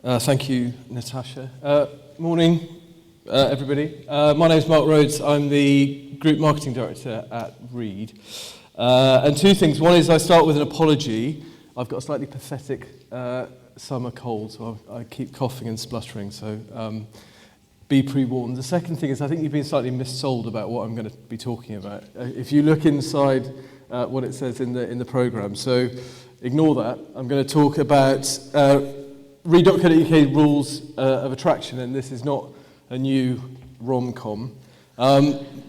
Thank you, Natasha. Morning, everybody. My name is Mark Rhodes. I'm the Group Marketing Director at Reed. And two things. One is I start with an apology. I've got a slightly pathetic summer cold, so I keep coughing and spluttering, so be pre-warned. The second thing is I think you've been slightly missold about what I'm going to be talking about. If you look inside what it says in the programme, so ignore that. I'm going to talk about Reed.co.uk rules of attraction, and this is not a new rom-com.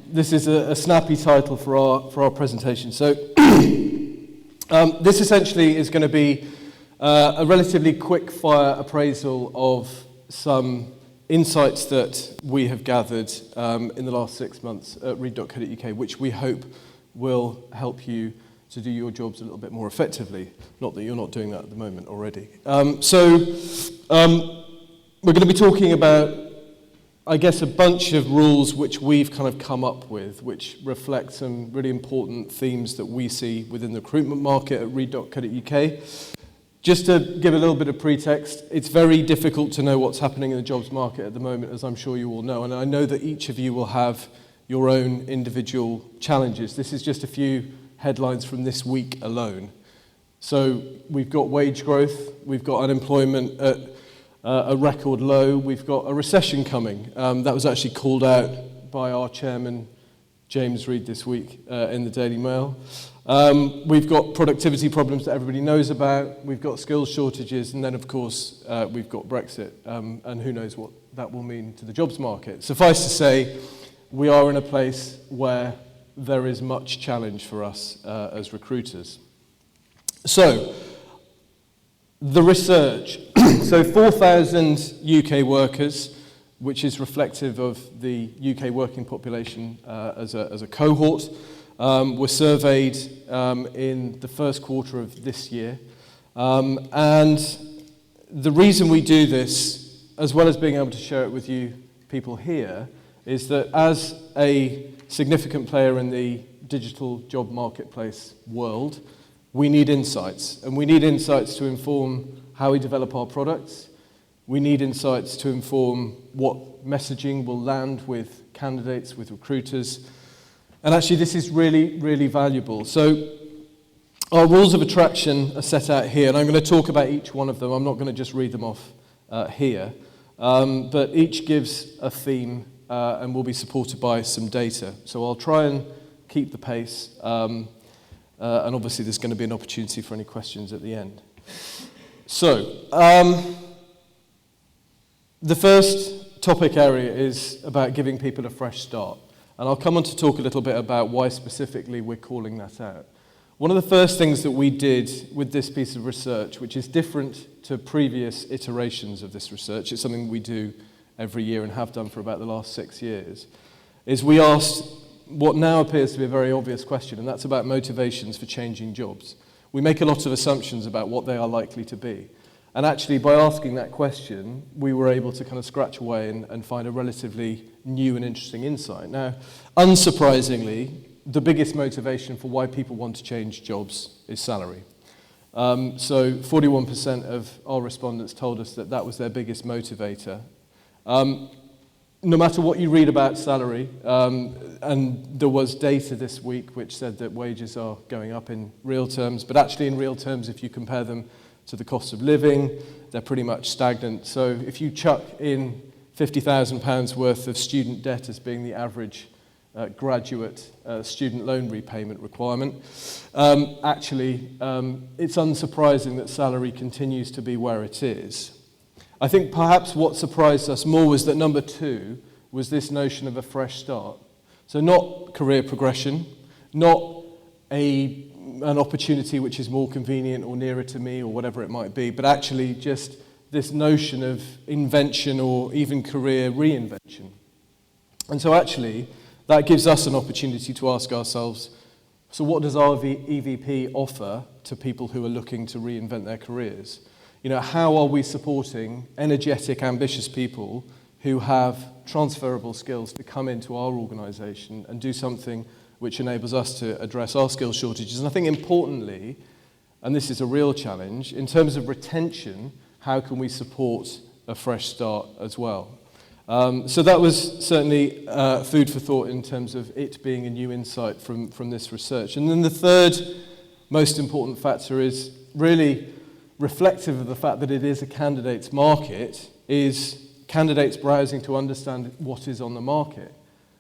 This is a snappy title for our presentation. So this essentially is going to be a relatively quick-fire appraisal of some insights that we have gathered in the last 6 months at Reed.co.uk, which we hope will help you to do your jobs a little bit more effectively. Not that you're not doing that at the moment already. So we're going to be talking about, I guess, a bunch of rules which we've kind of come up with, which reflect some really important themes that we see within the recruitment market at Reed.co.uk. Just to give a little bit of pretext, it's very difficult to know what's happening in the jobs market at the moment, as I'm sure you all know, and I know that each of you will have your own individual challenges. This is just a few headlines from this week alone. So we've got wage growth, we've got unemployment at a record low, we've got a recession coming. That was actually called out by our chairman, James Reed, this week in the Daily Mail. We've got productivity problems that everybody knows about, we've got skills shortages, and then of course we've got Brexit, and who knows what that will mean to the jobs market. Suffice to say, we are in a place where there is much challenge for us as recruiters. So, the research. So 4,000 UK workers, which is reflective of the UK working population as a cohort, were surveyed in the first quarter of this year. And the reason we do this, as well as being able to share it with you people here, is that as a significant player in the digital job marketplace world, we need insights. And we need insights to inform how we develop our products. We need insights to inform what messaging will land with candidates, with recruiters. And actually, this is really, really valuable. So our rules of attraction are set out here, and I'm going to talk about each one of them. I'm not going to just read them off here. But each gives a theme and will be supported by some data. So I'll try and keep the pace, and obviously there's going to be an opportunity for any questions at the end. So, the first topic area is about giving people a fresh start. And I'll come on to talk a little bit about why specifically we're calling that out. One of the first things that we did with this piece of research, which is different to previous iterations of this research, it's something we do every year and have done for about the last 6 years, is we asked what now appears to be a very obvious question, and that's about motivations for changing jobs. We make a lot of assumptions about what they are likely to be. And actually, by asking that question, we were able to kind of scratch away and find a relatively new and interesting insight. Now, unsurprisingly, the biggest motivation for why people want to change jobs is salary. So 41% of our respondents told us that that was their biggest motivator. No matter what you read about salary, and there was data this week which said that wages are going up in real terms, but actually in real terms, if you compare them to the cost of living, they're pretty much stagnant. So if you chuck in £50,000 worth of student debt as being the average graduate student loan repayment requirement, actually it's unsurprising that salary continues to be where it is. I think perhaps what surprised us more was that number 2 was this notion of a fresh start. So not career progression, not an opportunity which is more convenient or nearer to me or whatever it might be, but actually just this notion of invention or even career reinvention. And so actually, that gives us an opportunity to ask ourselves, so what does our EVP offer to people who are looking to reinvent their careers? You know, how are we supporting energetic, ambitious people who have transferable skills to come into our organisation and do something which enables us to address our skill shortages? And I think importantly, and this is a real challenge, in terms of retention, how can we support a fresh start as well? So that was certainly food for thought in terms of it being a new insight from this research. And then the third most important factor is really reflective of the fact that it is a candidates market, is candidates browsing to understand what is on the market.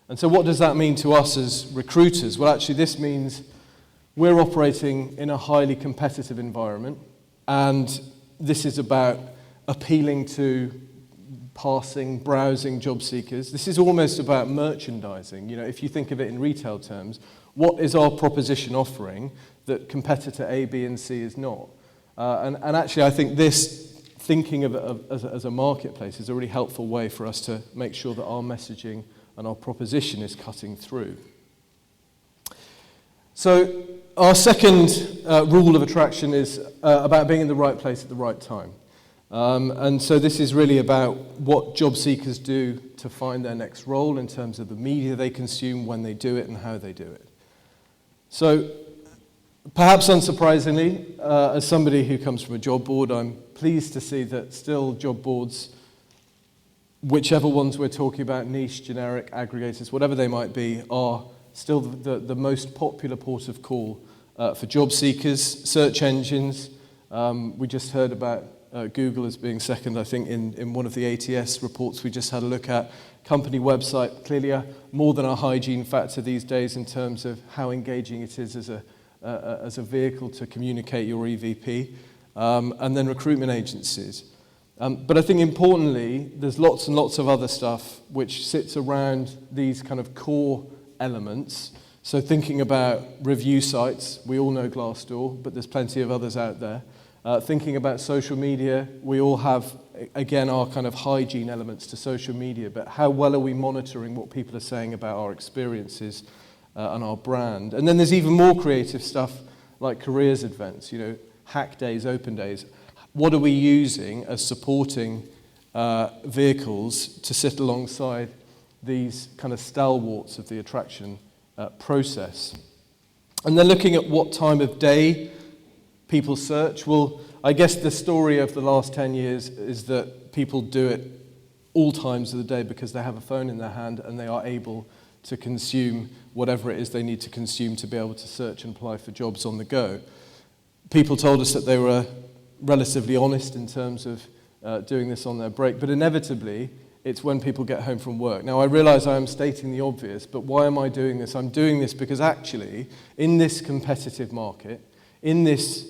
And so what does that mean to us as recruiters? Well, actually, this means we're operating in a highly competitive environment, and this is about appealing to passing, browsing job seekers. This is almost about merchandising. You know, if you think of it in retail terms, what is our proposition offering that competitor A, B, and C is not? And actually, I think this thinking of it as a marketplace is a really helpful way for us to make sure that our messaging and our proposition is cutting through. So our second rule of attraction is about being in the right place at the right time. And so this is really about what job seekers do to find their next role in terms of the media they consume, when they do it, and how they do it. So perhaps unsurprisingly, as somebody who comes from a job board, I'm pleased to see that still job boards, whichever ones we're talking about, niche, generic, aggregators, whatever they might be, are still the most popular port of call for job seekers. Search engines, we just heard about Google as being second, I think, in one of the ATS reports we just had a look at. Company website, clearly more than a hygiene factor these days in terms of how engaging it is as a vehicle to communicate your EVP, and then recruitment agencies. But I think importantly, there's lots and lots of other stuff which sits around these kind of core elements. So thinking about review sites, we all know Glassdoor, but there's plenty of others out there. Thinking about social media, we all have, again, our kind of hygiene elements to social media, but how well are we monitoring what people are saying about our experiences and our brand? And then there's even more creative stuff like careers events, you know, hack days, open days. What are we using as supporting vehicles to sit alongside these kind of stalwarts of the attraction process? And then looking at what time of day people search. Well, I guess the story of the last 10 years is that people do it all times of the day because they have a phone in their hand and they are able to consume whatever it is they need to consume to be able to search and apply for jobs on the go. People told us that they were relatively honest in terms of doing this on their break, but inevitably it's when people get home from work. Now, I realize I am stating the obvious, but why am I doing this? I'm doing this because actually, in this competitive market, in this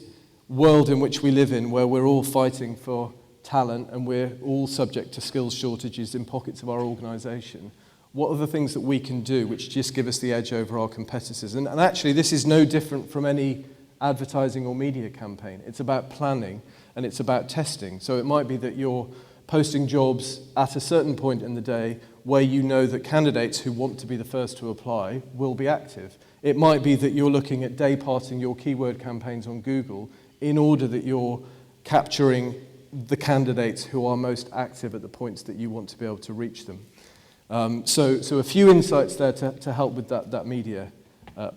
world in which we live in, where we're all fighting for talent and we're all subject to skills shortages in pockets of our organization, what are the things that we can do which just give us the edge over our competitors? And actually, this is no different from any advertising or media campaign. It's about planning and it's about testing. So it might be that you're posting jobs at a certain point in the day where you know that candidates who want to be the first to apply will be active. It might be that you're looking at day-parting your keyword campaigns on Google in order that you're capturing the candidates who are most active at the points that you want to be able to reach them. So a few insights there to help with that media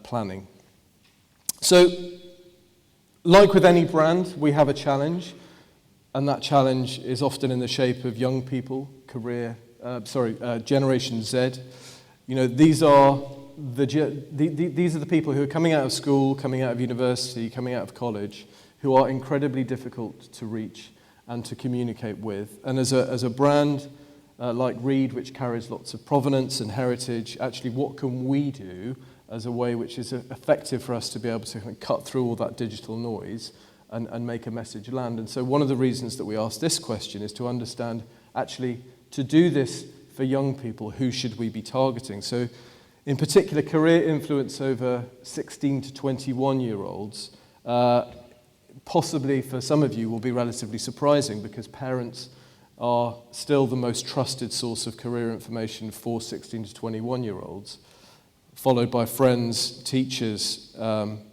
planning. So, like with any brand, we have a challenge, and that challenge is often in the shape of young people, Generation Z. You know, these are the people who are coming out of school, coming out of university, coming out of college, who are incredibly difficult to reach and to communicate with. And as a brand like Reed, which carries lots of provenance and heritage, actually what can we do as a way which is effective for us to be able to kind of cut through all that digital noise and make a message land? And so one of the reasons that we ask this question is to understand, actually, to do this for young people, who should we be targeting? So in particular, career influence over 16 to 21-year-olds, possibly for some of you will be relatively surprising because parents are still the most trusted source of career information for 16 to 21-year-olds, followed by friends, teachers,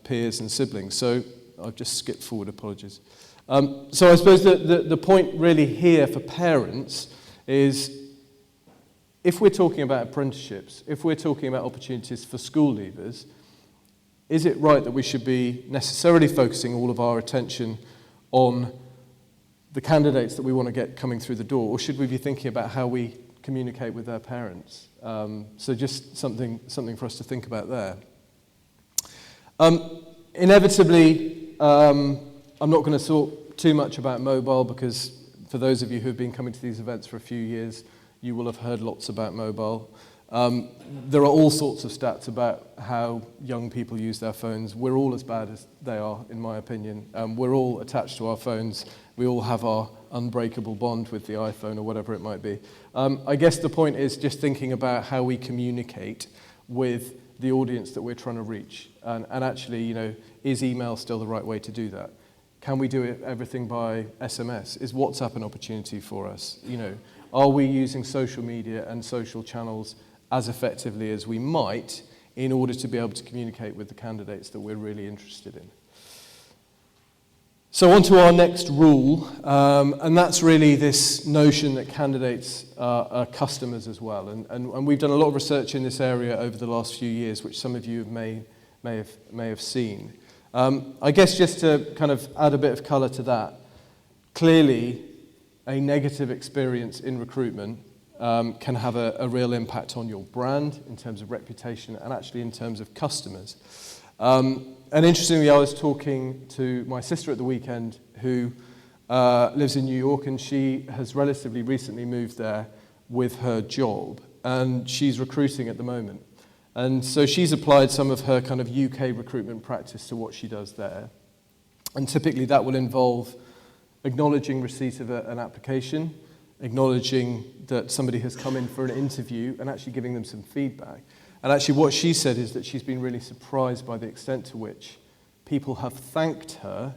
peers and siblings. So I've just skipped forward, apologies. So I suppose the point really here for parents is, if we're talking about apprenticeships, if we're talking about opportunities for school leavers, is it right that we should be necessarily focusing all of our attention on the candidates that we want to get coming through the door, or should we be thinking about how we communicate with their parents? So just something for us to think about there. Inevitably, I'm not going to talk too much about mobile, because for those of you who have been coming to these events for a few years, you will have heard lots about mobile. There are all sorts of stats about how young people use their phones. We're all as bad as they are, in my opinion. We're all attached to our phones. We all have our unbreakable bond with the iPhone or whatever it might be. I guess the point is just thinking about how we communicate with the audience that we're trying to reach. And actually, is email still the right way to do that? Can we do everything by SMS? Is WhatsApp an opportunity for us? Are we using social media and social channels as effectively as we might in order to be able to communicate with the candidates that we're really interested in? So on to our next rule, and that's really this notion that candidates are customers as well. And we've done a lot of research in this area over the last few years, which some of you may have seen. I guess just to kind of add a bit of colour to that, clearly a negative experience in recruitment can have a real impact on your brand in terms of reputation and actually in terms of customers. And interestingly, I was talking to my sister at the weekend who lives in New York, and she has relatively recently moved there with her job, and she's recruiting at the moment. And so she's applied some of her kind of UK recruitment practice to what she does there. And typically that will involve acknowledging receipt of an application, acknowledging that somebody has come in for an interview, and actually giving them some feedback. And actually what she said is that she's been really surprised by the extent to which people have thanked her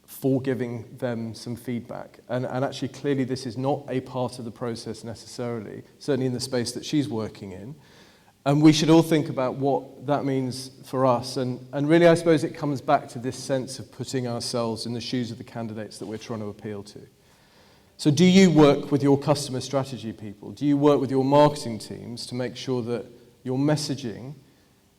for giving them some feedback. And actually clearly this is not a part of the process necessarily, certainly in the space that she's working in. And we should all think about what that means for us. And really, I suppose it comes back to this sense of putting ourselves in the shoes of the candidates that we're trying to appeal to. So do you work with your customer strategy people? Do you work with your marketing teams to make sure that your messaging,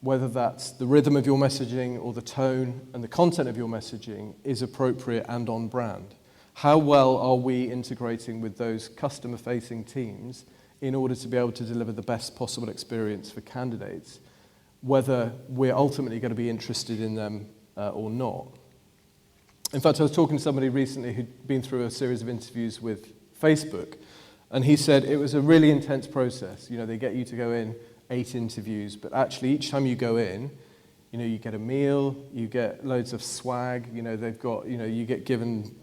whether that's the rhythm of your messaging or the tone and the content of your messaging, is appropriate and on brand? How well are we integrating with those customer-facing teams in order to be able to deliver the best possible experience for candidates, whether we're ultimately going to be interested in them or not? In fact, I was talking to somebody recently who'd been through a series of interviews with Facebook, and he said it was a really intense process. They get you to go in 8 interviews, but actually each time you go in, you get a meal, you get loads of swag, they've got, you get given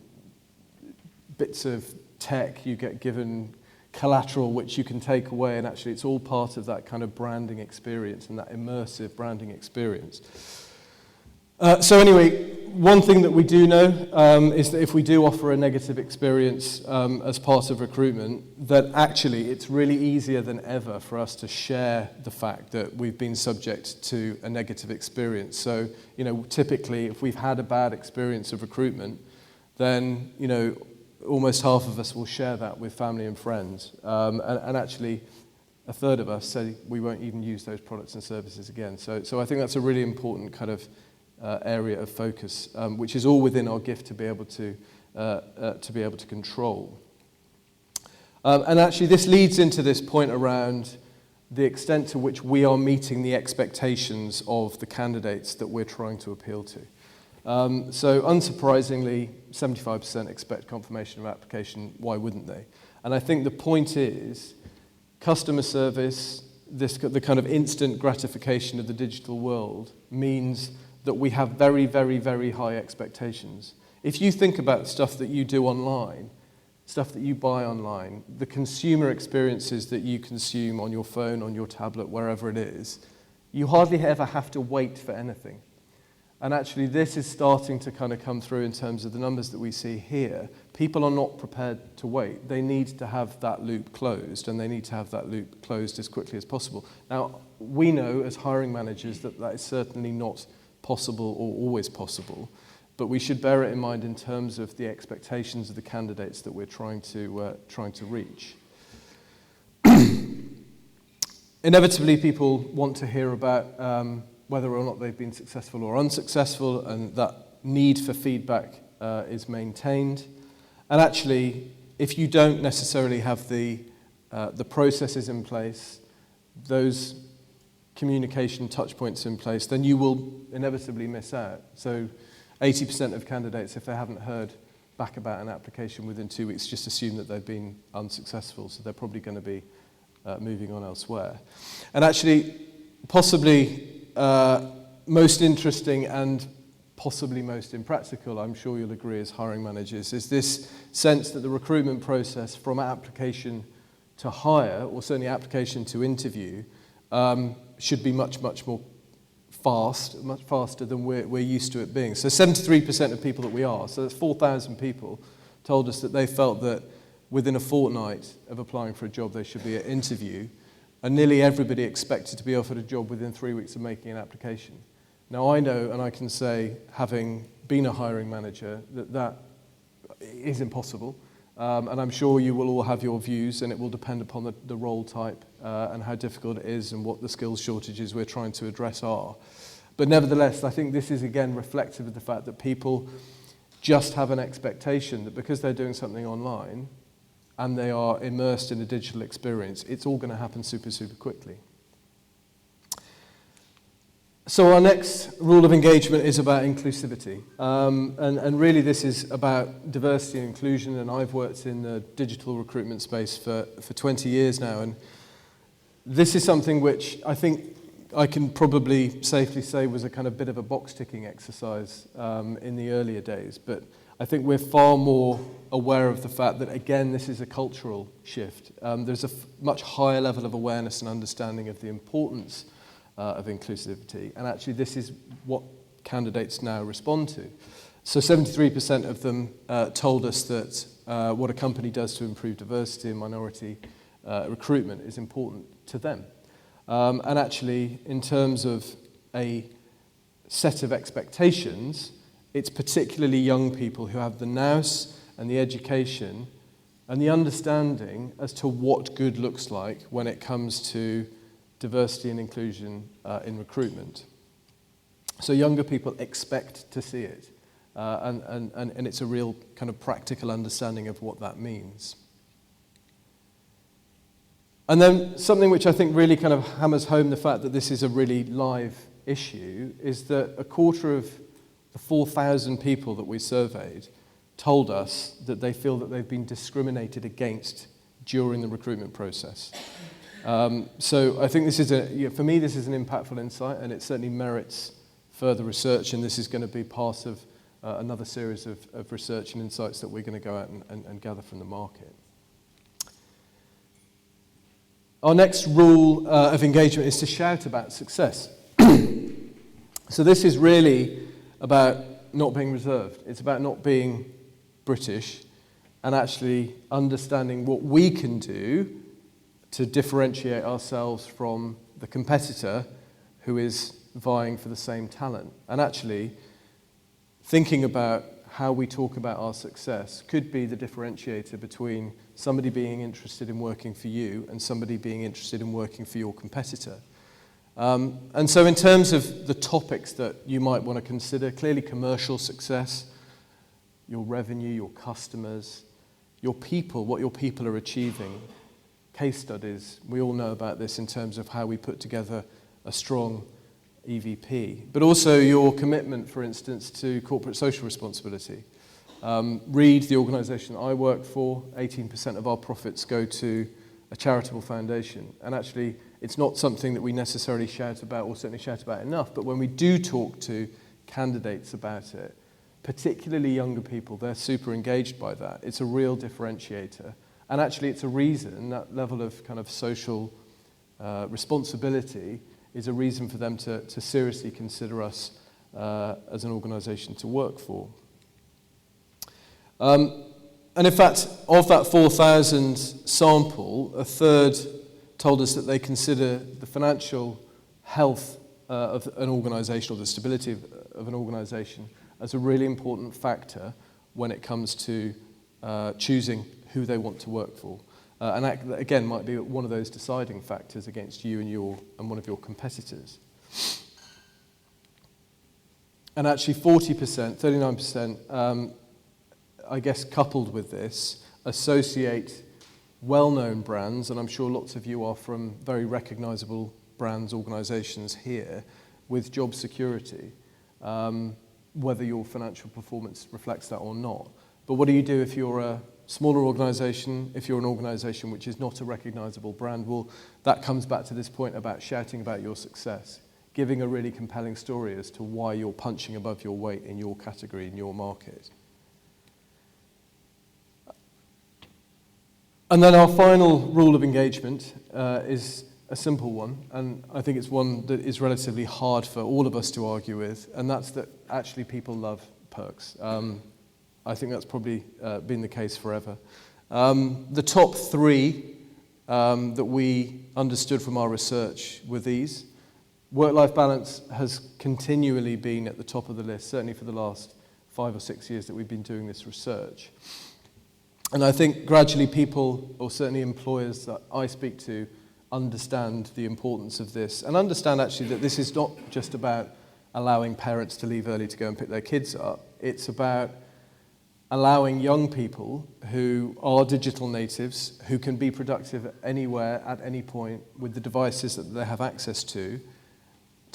bits of tech, you get given collateral which you can take away, and actually it's all part of that kind of branding experience and that immersive branding experience. So anyway, one thing that we do know is that if we do offer a negative experience as part of recruitment, that actually it's really easier than ever for us to share the fact that we've been subject to a negative experience. So, typically if we've had a bad experience of recruitment, then, almost half of us will share that with family and friends. And actually, a third of us say we won't even use those products and services again. So I think that's a really important kind of area of focus, which is all within our gift to be able to control. And actually, this leads into this point around the extent to which we are meeting the expectations of the candidates that we're trying to appeal to. So unsurprisingly, 75% expect confirmation of application. Why wouldn't they? And I think the point is, customer service, the kind of instant gratification of the digital world, means that we have very, very, very high expectations. If you think about stuff that you do online, stuff that you buy online, the consumer experiences that you consume on your phone, on your tablet, wherever it is, you hardly ever have to wait for anything. And actually, this is starting to kind of come through in terms of the numbers that we see here. People are not prepared to wait. They need to have that loop closed, and they need to have that loop closed as quickly as possible. Now, we know as hiring managers that that is certainly not possible or always possible, but we should bear it in mind in terms of the expectations of the candidates that we're trying to reach. Inevitably, people want to hear about whether or not they've been successful or unsuccessful, and that need for feedback is maintained. And actually, if you don't necessarily have the processes in place, those communication touch points in place, then you will inevitably miss out. So 80% of candidates, if they haven't heard back about an application within 2 weeks, just assume that they've been unsuccessful, so they're probably going to be moving on elsewhere. And actually, possibly most interesting and possibly most impractical, I'm sure you'll agree as hiring managers, is this sense that the recruitment process from application to hire, or certainly application to interview, should be much more much faster than we're used to it being. So 73% of people that we are, so that's 4,000 people, told us that they felt that within a fortnight of applying for a job they should be at interview, and nearly everybody expected to be offered a job within 3 weeks of making an application. Now I know, and I can say, having been a hiring manager, that is impossible. And I'm sure you will all have your views, and it will depend upon the role type and how difficult it is and what the skills shortages we're trying to address are. But nevertheless, I think this is again reflective of the fact that people just have an expectation that because they're doing something online and they are immersed in a digital experience, it's all going to happen super quickly. So our next rule of engagement is about inclusivity. And really this is about diversity and inclusion, and I've worked in the digital recruitment space for 20 years now, and this is something which I think I can probably safely say was a kind of bit of a box-ticking exercise in the earlier days, but I think we're far more aware of the fact that, again, this is a cultural shift. There's a much higher level of awareness and understanding of the importance of inclusivity, and actually this is what candidates now respond to. So 73% of them told us that what a company does to improve diversity and minority recruitment is important to them. And actually, in terms of a set of expectations, it's particularly young people who have the nous and the education and the understanding as to what good looks like when it comes to diversity and inclusion in recruitment. So younger people expect to see it, and it's a real kind of practical understanding of what that means. And then something which I think really kind of hammers home the fact that this is a really live issue is that a quarter of the 4,000 people that we surveyed told us that they feel that they've been discriminated against during the recruitment process. So I think this is for me, this is an impactful insight, and it certainly merits further research, and this is going to be part of another series of research and insights that we're going to go out and gather from the market. Our next rule of engagement is to shout about success. So this is really about not being reserved. It's about not being British and actually understanding what we can do to differentiate ourselves from the competitor who is vying for the same talent. And actually, thinking about how we talk about our success could be the differentiator between somebody being interested in working for you and somebody being interested in working for your competitor. And so in terms of the topics that you might want to consider, clearly commercial success, your revenue, your customers, your people, what your people are achieving, case studies, we all know about this in terms of how we put together a strong EVP, but also your commitment, for instance, to corporate social responsibility. Reed, the organisation I work for, 18% of our profits go to a charitable foundation. And actually, it's not something that we necessarily shout about, or certainly shout about enough, but when we do talk to candidates about it, particularly younger people, they're super engaged by that. It's a real differentiator. And actually, it's a reason, that level of kind of social responsibility is a reason for them to seriously consider us as an organisation to work for. And in fact, of that 4,000 sample, a third told us that they consider the financial health of an organisation, or the stability of an organisation, as a really important factor when it comes to choosing who they want to work for. And that, again, might be one of those deciding factors against you and one of your competitors. And actually 40%, 39%, I guess coupled with this, associate well-known brands, and I'm sure lots of you are from very recognisable brands, organisations here, with job security, whether your financial performance reflects that or not. But what do you do if you're a smaller organisation, if you're an organisation which is not a recognisable brand? Well, that comes back to this point about shouting about your success, giving a really compelling story as to why you're punching above your weight in your category, in your market. And then our final rule of engagement is a simple one, and I think it's one that is relatively hard for all of us to argue with, and that's that actually people love perks. I think that's probably been the case forever. The top three that we understood from our research were these. Work-life balance has continually been at the top of the list, certainly for the last 5 or 6 years that we've been doing this research. And I think gradually people, or certainly employers that I speak to, understand the importance of this, and understand actually that this is not just about allowing parents to leave early to go and pick their kids up. It's about allowing young people who are digital natives, who can be productive anywhere at any point with the devices that they have access to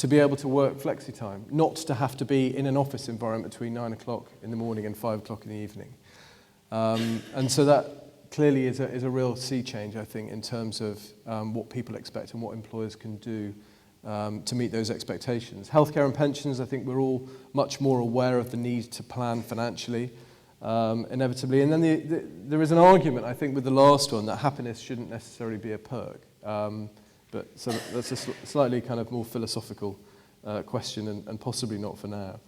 be able to work flexi-time, not to have to be in an office environment between 9 o'clock in the morning and 5 o'clock in the evening. And so that clearly is a real sea change, I think, in terms of what people expect and what employers can do to meet those expectations. Healthcare and pensions, I think we're all much more aware of the need to plan financially, inevitably. And then there is an argument, I think, with the last one, that happiness shouldn't necessarily be a perk. But so that's a slightly kind of more philosophical question and possibly not for now.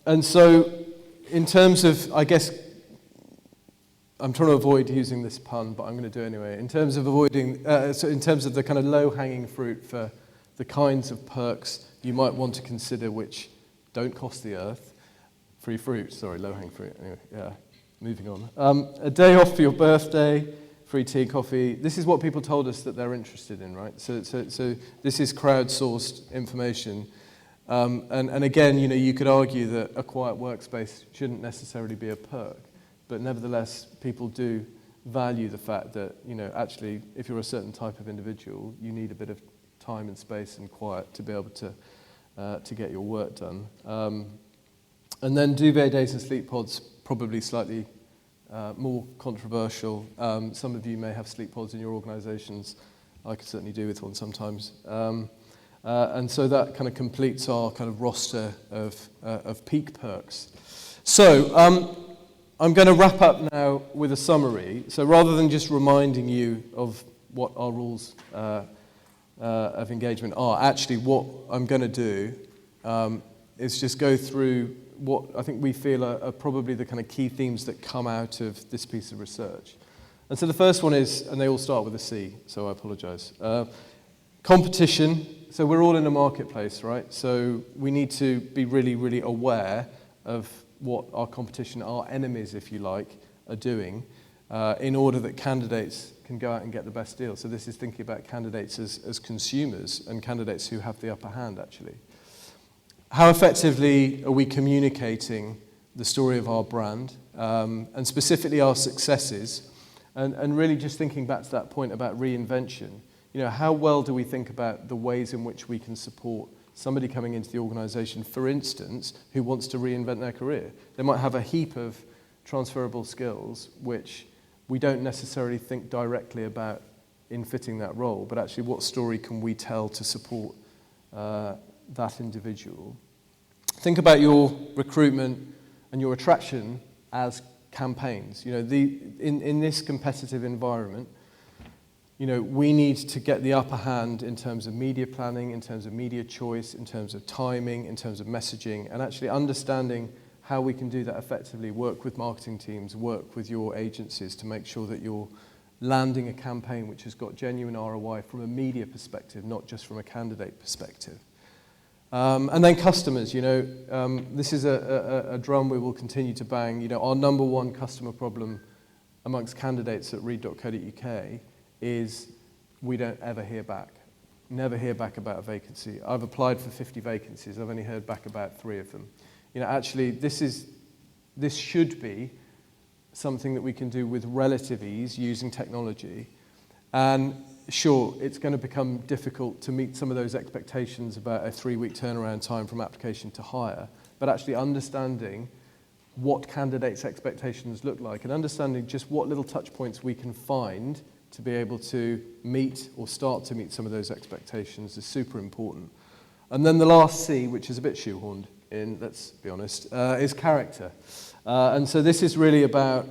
And so in terms of, I guess, I'm trying to avoid using this pun, but I'm going to do it anyway. In terms of in terms of the kind of low-hanging fruit for the kinds of perks you might want to consider which don't cost the earth. Free fruit, sorry, low-hanging fruit. Anyway, yeah, moving on. A day off for your birthday, free tea, coffee. This is what people told us that they're interested in, right? So this is crowdsourced information. And again, you could argue that a quiet workspace shouldn't necessarily be a perk. But nevertheless, people do value the fact that, actually, if you're a certain type of individual, you need a bit of time and space and quiet to be able to get your work done. And then duvet days and sleep pods, probably slightly more controversial. Some of you may have sleep pods in your organisations. I could certainly do with one sometimes. And so that kind of completes our kind of roster of peak perks. So I'm going to wrap up now with a summary. So rather than just reminding you of what our rules of engagement are, actually what I'm going to do is just go through what I think we feel are probably the kind of key themes that come out of this piece of research. And so the first one is, and they all start with a C, so I apologise. Competition. So we're all in a marketplace, right? So we need to be really, really aware of what our competition, our enemies, if you like, are doing in order that candidates can go out and get the best deal. So this is thinking about candidates as consumers and candidates who have the upper hand, actually. How effectively are we communicating the story of our brand and specifically our successes? And really just thinking back to that point about reinvention. How well do we think about the ways in which we can support somebody coming into the organisation, for instance, who wants to reinvent their career? They might have a heap of transferable skills which we don't necessarily think directly about in fitting that role, but actually what story can we tell to support that individual? Think about your recruitment and your attraction as campaigns. In this competitive environment, we need to get the upper hand in terms of media planning, in terms of media choice, in terms of timing, in terms of messaging, and actually understanding how we can do that effectively, work with marketing teams, work with your agencies to make sure that you're landing a campaign which has got genuine ROI from a media perspective, not just from a candidate perspective. And then customers, this is a drum we will continue to bang. Our number one customer problem amongst candidates at read.co.uk is we don't ever hear back. Never hear back about a vacancy. I've applied for 50 vacancies. I've only heard back about 3 of them. Actually, this is this should be something that we can do with relative ease using technology. And sure, it's going to become difficult to meet some of those expectations about a 3-week turnaround time from application to hire, but actually understanding what candidates' expectations look like and understanding just what little touch points we can find to be able to meet or start to meet some of those expectations is super important. And then the last C, which is a bit shoehorned in, let's be honest, is character. And so this is really about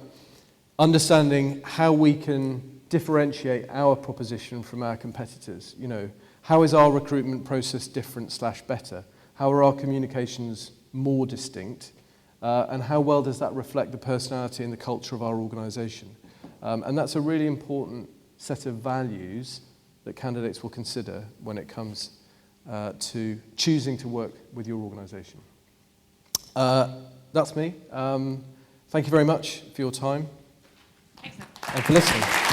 understanding how we can differentiate our proposition from our competitors. You know, how is our recruitment process different / better? How are our communications more distinct? And how well does that reflect the personality and the culture of our organisation? And that's a really important set of values that candidates will consider when it comes to choosing to work with your organisation. That's me. Thank you very much for your time. Excellent. And for listening.